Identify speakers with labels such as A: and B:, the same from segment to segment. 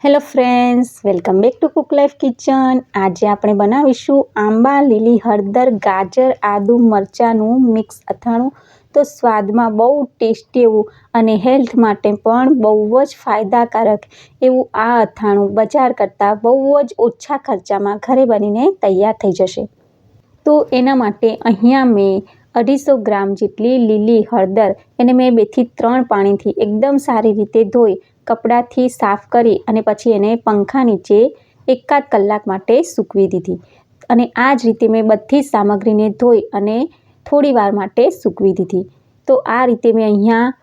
A: Hello friends, welcome back to cook life kitchen. આજે આપણે બનાવીશું આંબા, લીલી હળદર, ગાજર, આદુ, મરચાંનું મિક્સ અથાણું. તો સ્વાદમાં બહુ ટેસ્ટી એવું અને હેલ્થ માટે પણ બહુ જ ફાયદાકારક એવું આ અથાણું બજાર કરતાં બહુ જ ઓછા ખર્ચામાં ઘરે બનીને તૈયાર થઈ જશે. તો એના માટે અહીંયા મેં 250 ગ્રામ જેટલી લીલી હળદર એને મેં 2 થી 3 પાણીથી એકદમ સારી રીતે ધોઈ કપડાથી સાફ કરી અને પછી એને પંખા નીચે 1 કલાક માટે સૂકવી દીધી. અને આ જ રીતે મેં બધી સામગ્રીને ધોઈ અને થોડી વાર માટે સૂકવી દીધી. તો આ રીતે મેં અહીંયા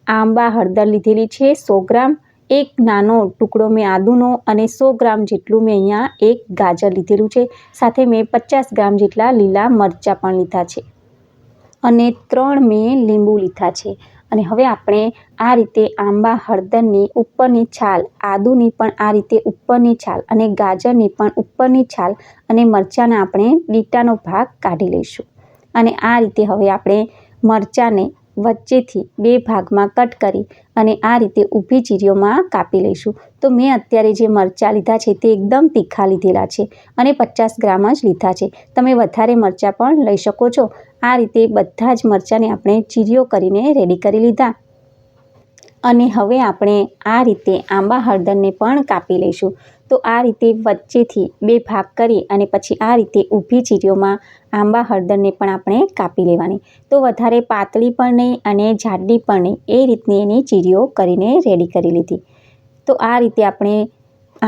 A: આંબા હળદર લીધેલી છે 100 ગ્રામ, એક નાનો ટુકડો મેં આદુનો અને 100 ગ્રામ જેટલું મેં અહીંયા એક ગાજર લીધેલું છે. સાથે મેં 50 ગ્રામ જેટલા લીલા મરચાં પણ લીધા છે અને 3 મેં લીંબુ લીધા છે. અને હવે આપણે આ રીતે આંબા હળદરની ઉપરની છાલ, આદુની પણ આ રીતે ઉપરની છાલ અને ગાજરની પણ ઉપરની છાલ અને મરચાંના આપણે લીટાનો ભાગ કાઢી લઈશું. અને આ રીતે હવે આપણે મરચાંને વચ્ચેથી 2 ભાગમાં કટ કરી અને આ રીતે ઊભી ચીરીઓમાં કાપી લઈશું. તો મેં અત્યારે જે મરચાં લીધા છે તે એકદમ તીખા લીધેલા છે અને 50 ગ્રામ જ લીધા છે. તમે વધારે મરચાં પણ લઈ શકો છો. આ રીતે બધા જ મરચાંને આપણે ચીરીઓ કરીને રેડી કરી લીધા. અને હવે આપણે આ રીતે આંબા હળદરને પણ કાપી લઈશું. તો આ રીતે વચ્ચેથી 2 ભાગ કરી અને પછી આ રીતે ઊભી ચીરીઓમાં આંબા હળદરને પણ આપણે કાપી લેવાની. તો વધારે પાતળી પણ નહીં અને જાડી પણ નહીં, એ રીતની એની ચીરીઓ કરીને રેડી કરી લીધી. તો આ રીતે આપણે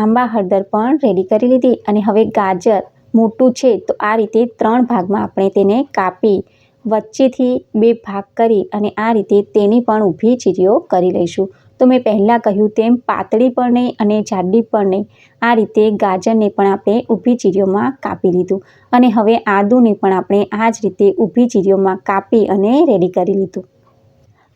A: આંબા હળદર પણ રેડી કરી લીધી. અને હવે ગાજર મોટું છે તો આ રીતે 3 ભાગમાં આપણે તેને કાપી વચ્ચેથી 2 ભાગ કરી અને આ રીતે તેની પણ ઊભી ચીરીઓ કરી લઈશું. તો મેં પહેલાં કહ્યું તેમ પાતળી પણ નહીં અને જાડી પણ નહીં, આ રીતે ગાજરને પણ આપણે ઊભી ચીરીઓમાં કાપી લીધું. અને હવે આદુને પણ આપણે આ જ રીતે ઊભી ચીરીઓમાં કાપી અને રેડી કરી લીધું.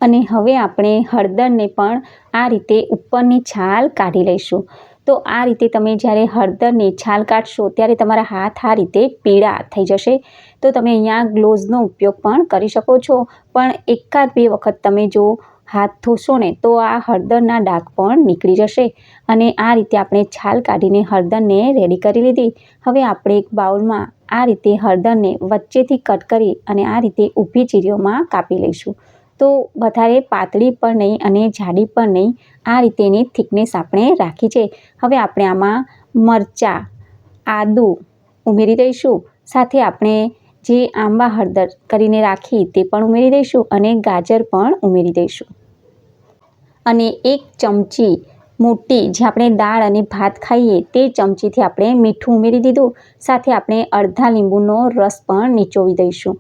A: અને હવે આપણે હળદરને પણ આ રીતે ઉપરની છાલ કાઢી લઈશું. તો આ રીતે તમે જ્યારે હળદરની છાલ કાઢશો ત્યારે તમારા હાથ આ રીતે પીળા થઈ જશે. તો તમે અહીંયા ગ્લોવ્સનો ઉપયોગ પણ કરી શકો છો. પણ 1-2 વખત તમે જો હાથ ધોશો ને તો આ હળદરના ડાઘ પણ નીકળી જશે. અને આ રીતે આપણે છાલ કાઢીને હળદરને રેડી કરી લીધી. હવે આપણે એક બાઉલમાં આ રીતે હળદરને વચ્ચેથી કટ કરી અને આ રીતે ઊભી ચીરીઓમાં કાપી લઈશું. તો વધારે પાતળી પણ નહીં અને જાડી પણ નહીં, આ રીતે એની થિકનેસ આપણે રાખી છે. હવે આપણે આમાં મરચાં, આદુ ઉમેરી દઈશું. સાથે આપણે જે આંબા હળદર કરીને રાખી તે પણ ઉમેરી દઈશું અને ગાજર પણ ઉમેરી દઈશું. અને 1 ચમચી મોટી જે આપણે દાળ અને ભાત ખાઈએ તે ચમચીથી આપણે મીઠું ઉમેરી દીધું. સાથે આપણે અડધા લીંબુનો રસ પણ નીચોવી દઈશું.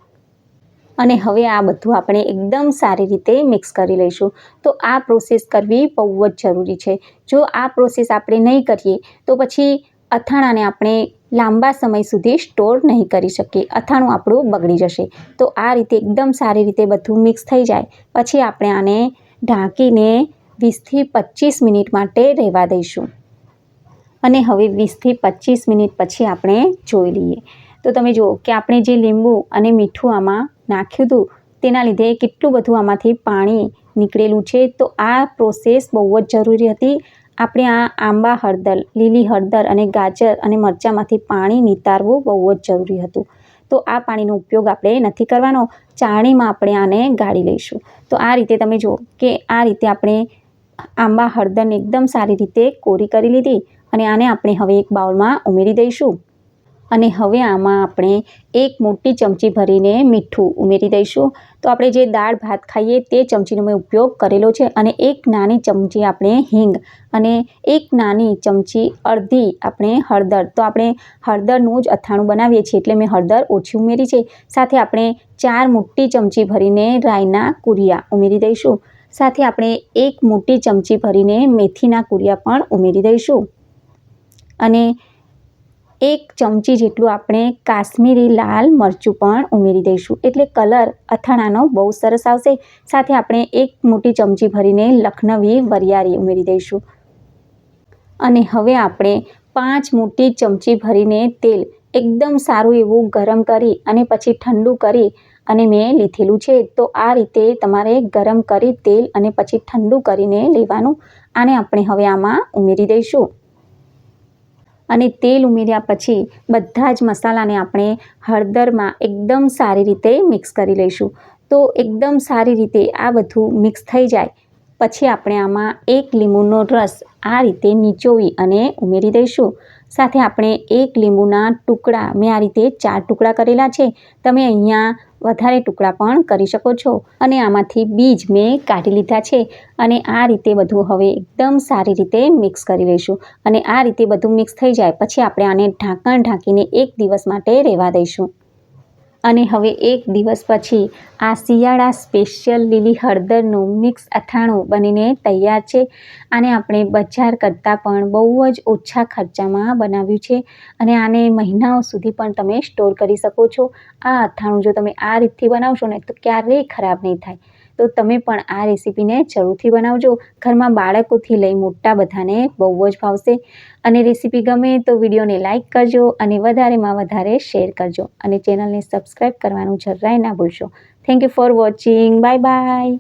A: અને હવે આ બધું આપણે એકદમ સારી રીતે મિક્સ કરી લઈશું. તો આ પ્રોસેસ કરવી બહુ જ જરૂરી છે. જો આ પ્રોસેસ આપણે નહીં કરીએ તો પછી અથાણાને આપણે લાંબા સમય સુધી સ્ટોર નહીં કરી શકીએ, અથાણું આપણું બગડી જશે. તો આ રીતે એકદમ સારી રીતે બધું મિક્સ થઈ જાય પછી આપણે આને ઢાંકીને 20 થી 25 મિનિટ માટે રહેવા દઈશું. અને હવે 20 થી 25 મિનિટ પછી આપણે જોઈ લઈએ. તો તમે જુઓ કે આપણે જે લીંબુ અને મીઠું આમાં નાખ્યું હતું તેના લીધે કેટલું બધું આમાંથી પાણી નીકળેલું છે. તો આ પ્રોસેસ બહુ જ જરૂરી હતી. આપણે આ આંબા હળદર, લીલી હળદર અને ગાજર અને મરચાંમાંથી પાણી નિતારવું બહુ જ જરૂરી હતું. તો આ પાણીનો ઉપયોગ આપણે નથી કરવાનો, ચાળણીમાં આપણે આને ગાળી લઈશું. તો આ રીતે તમે જુઓ કે આ રીતે આપણે આંબા હળદરને એકદમ સારી રીતે કોરી કરી લીધી. અને આને આપણે હવે એક બાઉલમાં ઉમેરી દઈશું. અને હવે આમાં આપણે 1 મોટી ચમચી ભરીને મીઠું ઉમેરી દઈશું. તો આપણે જે દાળ ભાત ખાઈએ તે ચમચીનો મેં ઉપયોગ કરેલો છે. અને 1 નાની ચમચી આપણે હિંગ અને 1 નાની ચમચી અડધી આપણે હળદર. તો આપણે હળદરનું જ અથાણું બનાવીએ છીએ એટલે મેં હળદર ઓછી ઉમેરી છે. સાથે આપણે 4 મોટી ચમચી ભરીને રાઈના કુરિયા ઉમેરી દઈશું. સાથે આપણે 1 મોટી ચમચી ભરીને મેથીના કુરિયા પણ ઉમેરી દઈશું. અને 1 ચમચી જેટલું આપણે કાશ્મીરી લાલ મરચું પણ ઉમેરી દઈશું એટલે કલર અથાણાનો બહુ સરસ આવશે. સાથે આપણે 1 મોટી ચમચી ભરીને લખનવી વરિયાળી ઉમેરી દઈશું. અને હવે આપણે 5 મોટી ચમચી ભરીને તેલ એકદમ સારું એવું ગરમ કરી અને પછી ઠંડુ કરી અને મેં લીધેલું છે. તો આ રીતે તમારે ગરમ કરી તેલ અને પછી ઠંડુ કરીને લેવાનું. આને આપણે હવે આમાં ઉમેરી દઈશું. અને તેલ ઉમેર્યા પછી બધા જ મસાલાને આપણે હળદરમાં એકદમ સારી રીતે મિક્સ કરી લઈશું. તો એકદમ સારી રીતે આ બધું મિક્સ થઈ જાય પછી આપણે આમાં 1 લીંબુનો રસ આ રીતે નીચોવી અને ઉમેરી દઈશું. સાથે આપણે 1 લીંબુના ટુકડા, મેં આ રીતે 4 ટુકડા કરેલા છે, તમે અહીંયા વધારે ટુકડા પણ કરી શકો છો. અને આમાંથી બીજ મેં કાઢી લીધા છે અને આ રીતે બધું હવે એકદમ સારી રીતે મિક્સ કરી લઈશું. અને આ રીતે બધું મિક્સ થઈ જાય પછી આપણે આને ઢાંકણ ઢાંકીને 1 દિવસ માટે રહેવા દઈશું. અને હવે 1 દિવસ પછી આ શિયાળા સ્પેશિયલ લીલી હળદરનું મિક્સ અથાણું બનીને તૈયાર છે. આને આપણે બજાર કરતાં પણ બહુ જ ઓછા ખર્ચામાં બનાવ્યું છે અને આને મહિનાઓ સુધી પણ તમે સ્ટોર કરી શકો છો. આ અથાણું જો તમે આ રીતથી બનાવશો ને તો ક્યારેય ખરાબ નહીં થાય. તો તમે પણ આ રેસીપીને જરૂરથી બનાવજો. ઘરમાં બાળકોથી લઈ મોટા બધાને બહુ જ ભાવશે. અને રેસીપી ગમે તો વિડીયોને લાઇક કરજો અને વધારેમાં વધારે શેર કરજો અને ચેનલને સબસ્ક્રાઈબ કરવાનું જરાય ના ભૂલશો. Thank you for watching. Bye bye.